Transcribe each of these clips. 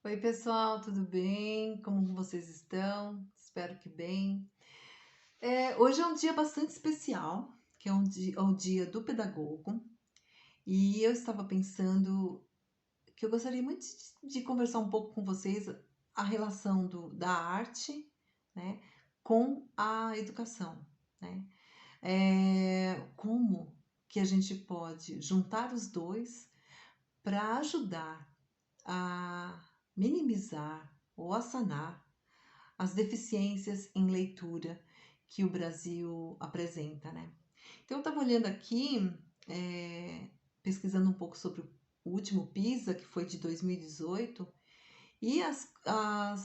Oi, pessoal, tudo bem? Como vocês estão? Espero que bem. Hoje é um dia bastante especial, que é o dia do pedagogo, e eu estava pensando que eu gostaria muito de conversar um pouco com vocês a relação da arte, né, com a educação, né? Como que a gente pode juntar os dois para ajudar a minimizar ou a sanar as deficiências em leitura que o Brasil apresenta, né? Então, eu estava olhando aqui, pesquisando um pouco sobre o último PISA, que foi de 2018, e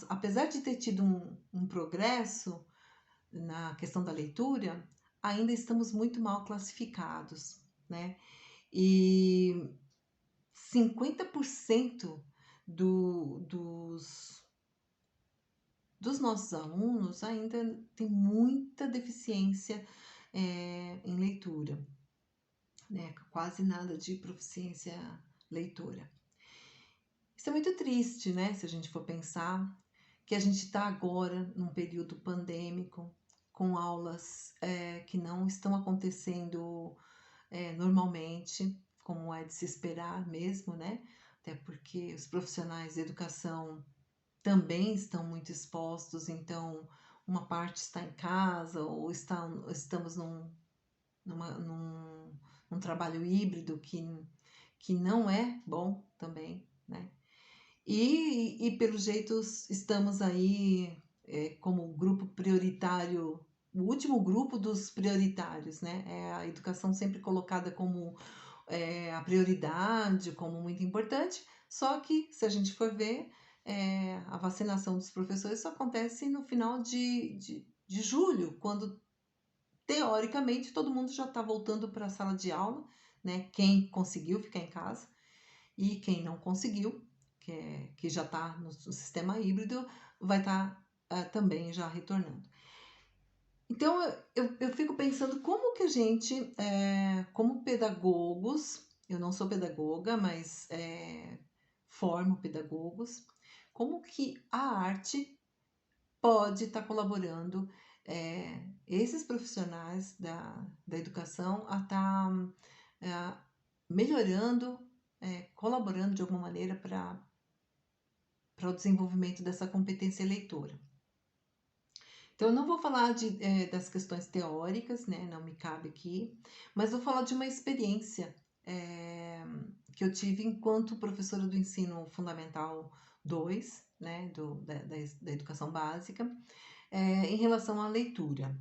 apesar de ter tido um progresso na questão da leitura, ainda estamos muito mal classificados, né? E 50% dos nossos alunos ainda tem muita deficiência em leitura, né? Quase nada de proficiência leitora. Isso é muito triste, né? Se a gente for pensar que a gente está agora num período pandêmico, com aulas que não estão acontecendo normalmente, como é de se esperar mesmo, né? Até porque os profissionais de educação também estão muito expostos, então uma parte está em casa ou estamos numa, num, num trabalho híbrido que não é bom também, né? E pelo jeito estamos aí como grupo prioritário, o último grupo dos prioritários, né? É a educação sempre colocada como a prioridade, como muito importante, só que se a gente for ver, a vacinação dos professores só acontece no final de julho, quando teoricamente todo mundo já está voltando para a sala de aula, né? Quem conseguiu ficar em casa e quem não conseguiu, que já está no sistema híbrido, vai estar também já retornando. Então, eu fico pensando como que a gente, como pedagogos, eu não sou pedagoga, mas formo pedagogos, como que a arte pode estar colaborando esses profissionais da educação a estar melhorando, colaborando de alguma maneira para o desenvolvimento dessa competência leitora. Então, eu não vou falar das questões teóricas, né? Não me cabe aqui, mas vou falar de uma experiência que eu tive enquanto professora do ensino fundamental 2, né? Da educação básica, em relação à leitura.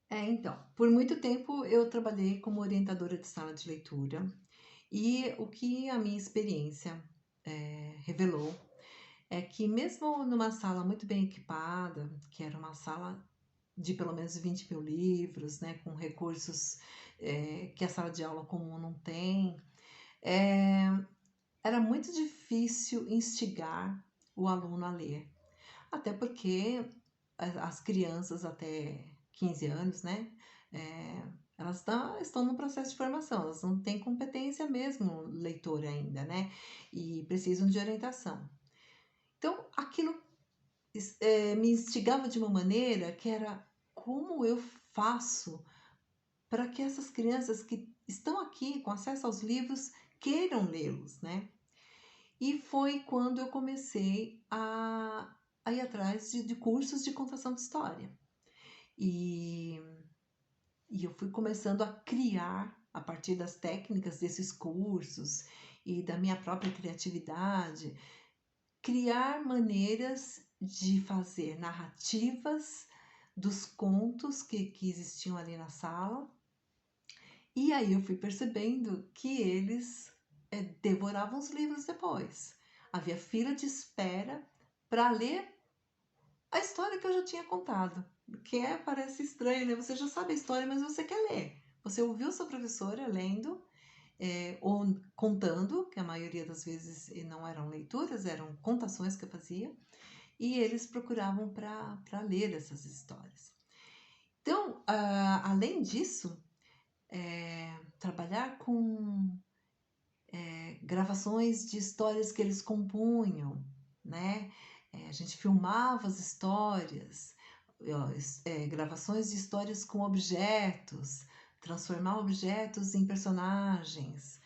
Então, por muito tempo eu trabalhei como orientadora de sala de leitura e o que a minha experiência revelou é que mesmo numa sala muito bem equipada, que era uma sala de pelo menos 20 mil livros, né, com recursos que a sala de aula comum não tem, é, era muito difícil instigar o aluno a ler. Até porque as crianças até 15 anos, né, é, elas estão no processo de formação, elas não têm competência mesmo leitora ainda, né, e precisam de orientação. Então, aquilo me instigava de uma maneira que era como eu faço para que essas crianças que estão aqui com acesso aos livros queiram lê-los, né? E foi quando eu comecei a ir atrás de cursos de contação de história. E, e eu fui começando a criar, a partir das técnicas desses cursos e da minha própria criatividade, criar maneiras de fazer narrativas dos contos que existiam ali na sala. E aí eu fui percebendo que eles devoravam os livros depois. Havia fila de espera para ler a história que eu já tinha contado. Parece estranho, né? Você já sabe a história, mas você quer ler. Você ouviu sua professora lendo ou contando, que a maioria das vezes não eram leituras, eram contações que eu fazia, e eles procuravam para ler essas histórias. Então, além disso, trabalhar com gravações de histórias que eles compunham, né? A gente filmava as histórias, gravações de histórias com objetos, transformar objetos em personagens,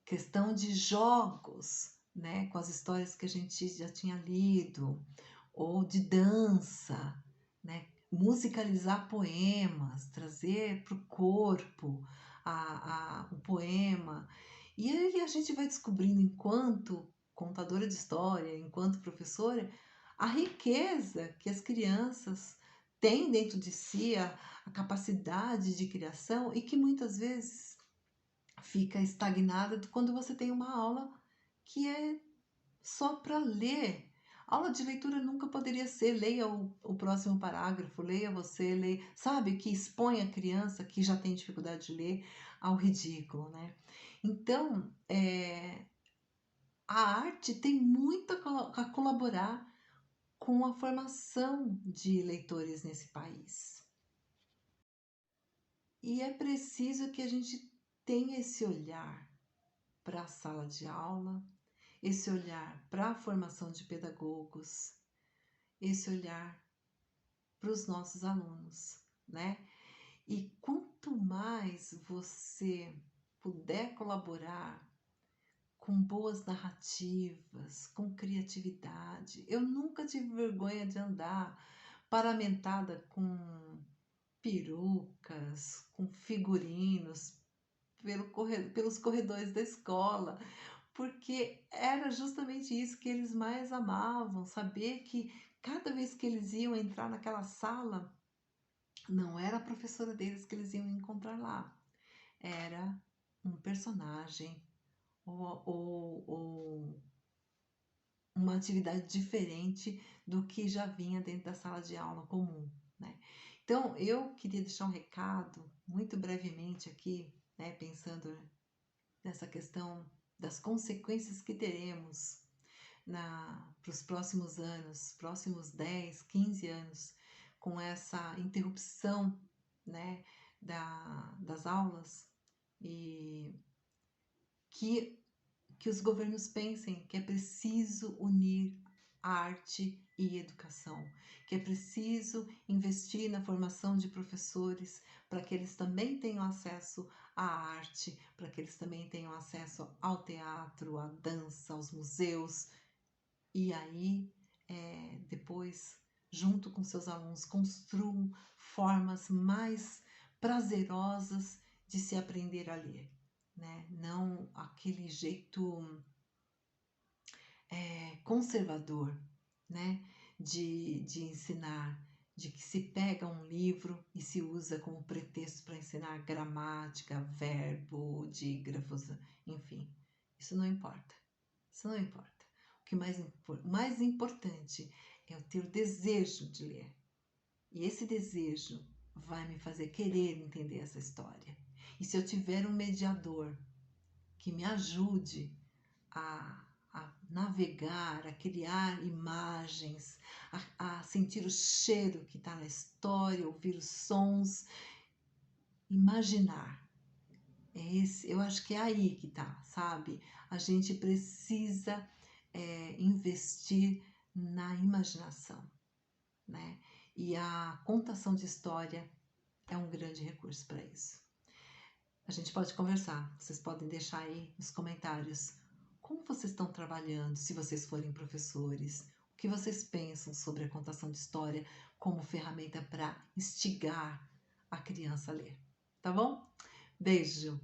questão de jogos, né? Com as histórias que a gente já tinha lido, ou de dança, né? Musicalizar poemas, trazer para o corpo o poema. E aí a gente vai descobrindo, enquanto contadora de história, enquanto professora, a riqueza que as crianças têm dentro de si, a capacidade de criação, e que muitas vezes fica estagnada quando você tem uma aula que é só para ler. Aula de leitura nunca poderia ser leia o próximo parágrafo, leia você, leia, sabe? Que expõe a criança que já tem dificuldade de ler ao ridículo, né? Então, a arte tem muito a colaborar com a formação de leitores nesse país. E é preciso que a gente tenha esse olhar para a sala de aula, esse olhar para a formação de pedagogos, esse olhar para os nossos alunos, né? E quanto mais você puder colaborar com boas narrativas, com criatividade. Eu nunca tive vergonha de andar paramentada com perucas, com figurinos pelos corredores da escola, porque era justamente isso que eles mais amavam, saber que cada vez que eles iam entrar naquela sala, não era a professora deles que eles iam encontrar lá, era um personagem ou uma atividade diferente do que já vinha dentro da sala de aula comum, né? Então, eu queria deixar um recado muito brevemente aqui, né, pensando nessa questão das consequências que teremos para os próximos anos, próximos 10, 15 anos, com essa interrupção, né, das aulas, e que os governos pensem que é preciso unir arte e educação, que é preciso investir na formação de professores para que eles também tenham acesso à arte, para que eles também tenham acesso ao teatro, à dança, aos museus. E aí, depois, junto com seus alunos, construam formas mais prazerosas de se aprender a ler, né? Não aquele jeito conservador, né? De ensinar, de que se pega um livro e se usa como pretexto para ensinar gramática, verbo, dígrafos, enfim. Isso não importa. Isso não importa. O que mais importante é eu ter o desejo de ler. E esse desejo vai me fazer querer entender essa história. E se eu tiver um mediador que me ajude a navegar, a criar imagens, a sentir o cheiro que está na história, ouvir os sons, imaginar. Eu acho que é aí que está, sabe? A gente precisa investir na imaginação, né? E a contação de história é um grande recurso para isso. A gente pode conversar, vocês podem deixar aí nos comentários como vocês estão trabalhando, se vocês forem professores, o que vocês pensam sobre a contação de história como ferramenta para instigar a criança a ler, tá bom? Beijo!